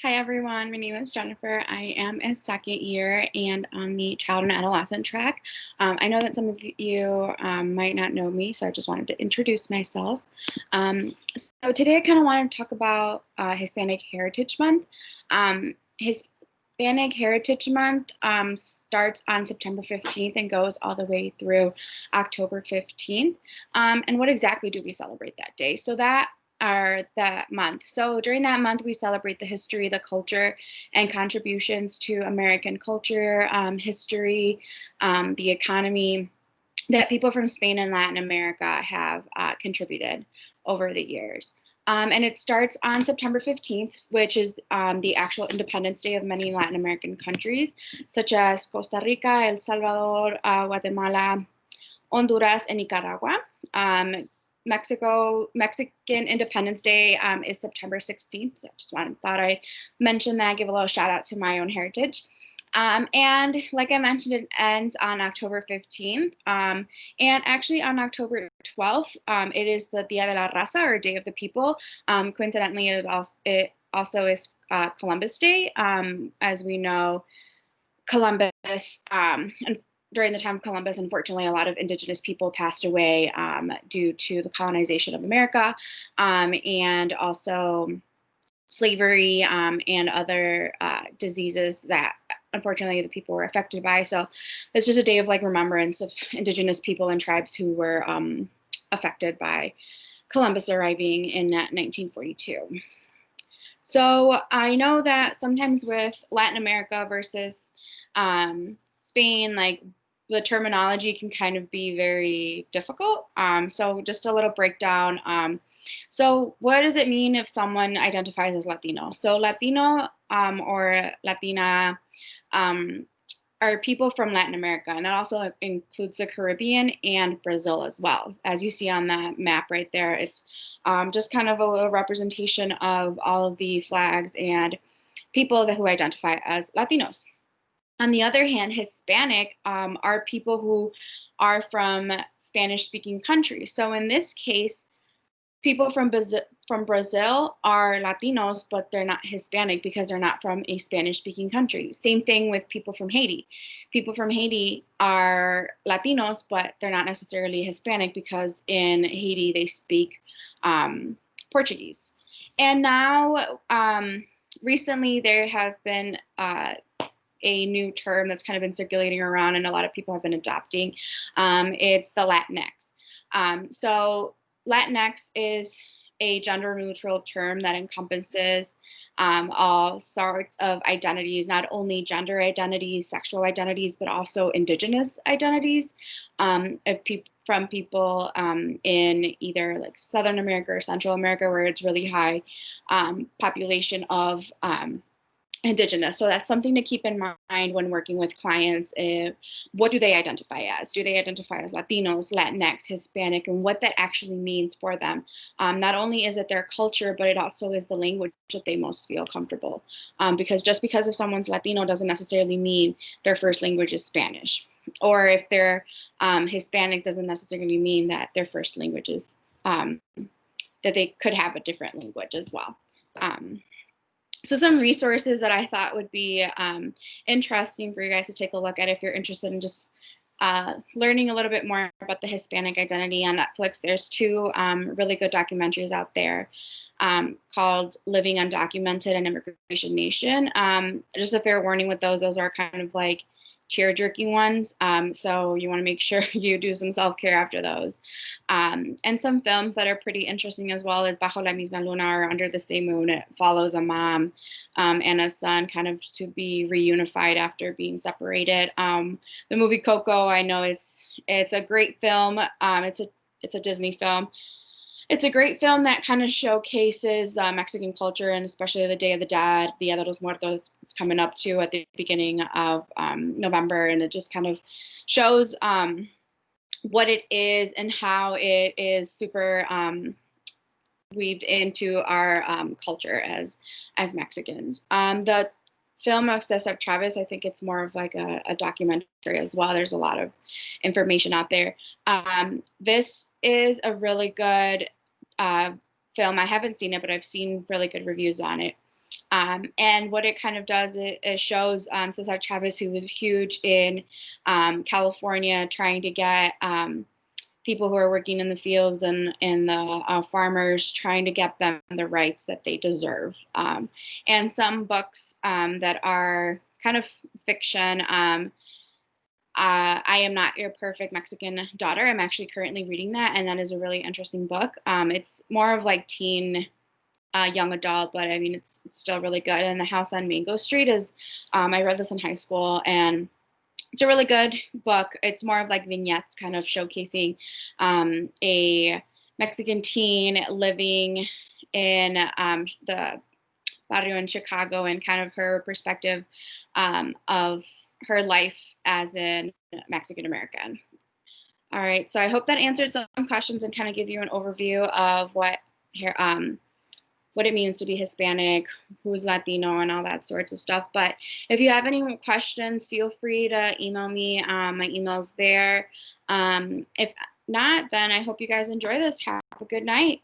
Hi everyone, my name is Jennifer. I am a second year and on the child and adolescent track. I know that some of you might not know me, so I just wanted to introduce myself. So today I kind of want to talk about Hispanic Heritage Month. Hispanic Heritage Month starts on September 15th and goes all the way through October 15th. And what exactly do we celebrate that day? That month. So during that month, we celebrate the history, the culture, and contributions to American culture, history, the economy that people from Spain and Latin America have contributed over the years. And it starts on September 15th, which is the actual Independence Day of many Latin American countries, such as Costa Rica, El Salvador, Guatemala, Honduras, and Nicaragua. Mexican Independence Day is September 16th. So I just thought I'd mention that, give a little shout out to my own heritage. And like I mentioned, it ends on October 15th. And actually on October 12th, it is the Dia de la Raza, or Day of the People. Coincidentally, it also is Columbus Day. As we know, Columbus, and during the time of Columbus, unfortunately, a lot of indigenous people passed away due to the colonization of America, and also slavery and other diseases that unfortunately the people were affected by. So it's just a day of remembrance of indigenous people and tribes who were affected by Columbus arriving in 1942. So I know that sometimes with Latin America versus Spain, the terminology can kind of be very difficult. So just a little breakdown. So what does it mean if someone identifies as Latino? So Latino or Latina are people from Latin America, and that also includes the Caribbean and Brazil as well. As you see on that map right there, it's just kind of a little representation of all of the flags and people who identify as Latinos. On the other hand, Hispanic are people who are from Spanish-speaking countries. So in this case, people from Brazil are Latinos, but they're not Hispanic because they're not from a Spanish-speaking country. Same thing with people from Haiti. People from Haiti are Latinos, but they're not necessarily Hispanic because in Haiti they speak Portuguese. And now, recently, there have been a new term that's kind of been circulating around and a lot of people have been adopting. It's the Latinx. So Latinx is a gender neutral term that encompasses all sorts of identities, not only gender identities, sexual identities, but also indigenous identities from people in either Southern America or Central America, where it's really high population of indigenous. So that's something to keep in mind when working with clients. What do they identify as? Do they identify as Latinos, Latinx, Hispanic, and what that actually means for them? Not only is it their culture, but it also is the language that they most feel comfortable. Because just because if someone's Latino doesn't necessarily mean their first language is Spanish. Or if they're Hispanic doesn't necessarily mean that their first language is, that they could have a different language as well. So some resources that I thought would be interesting for you guys to take a look at if you're interested in just learning a little bit more about the Hispanic identity. On Netflix, there's two really good documentaries out there called Living Undocumented and Immigration Nation. Just a fair warning with those are kind of tear-jerking ones. So you want to make sure you do some self-care after those. And some films that are pretty interesting as well as Bajo la Misma Luna, or Under the Same Moon. It follows a mom and a son kind of to be reunified after being separated. The movie Coco, I know it's a great film. It's a Disney film. It's a great film that kind of showcases Mexican culture, and especially the Day of the Dead, Dia de los Muertos. It's coming up to at the beginning of November, and it just kind of shows what it is and how it is super weaved into our culture as Mexicans. The film of Cesar Chavez, I think it's more of a documentary as well. There's a lot of information out there. This is a really good film. I haven't seen it, but I've seen really good reviews on it. And what it kind of does, it shows Cesar Chavez, who was huge in California, trying to get people who are working in the fields and the farmers, trying to get them the rights that they deserve. And some books that are kind of fiction. I Am Not Your Perfect Mexican Daughter. I'm actually currently reading that, and that is a really interesting book. It's more of like teen, young adult, but I mean, it's still really good. And The House on Mango Street is, I read this in high school, and it's a really good book. It's more of like vignettes, kind of showcasing a Mexican teen living in the barrio in Chicago, and kind of her perspective of her life as a Mexican American. All right, so I hope that answered some questions and kind of give you an overview of what here what it means to be Hispanic, who's Latino, and all that sorts of stuff. But if you have any questions, feel free to email me. My email's there. If not, then I hope you guys enjoy this. Have a good night.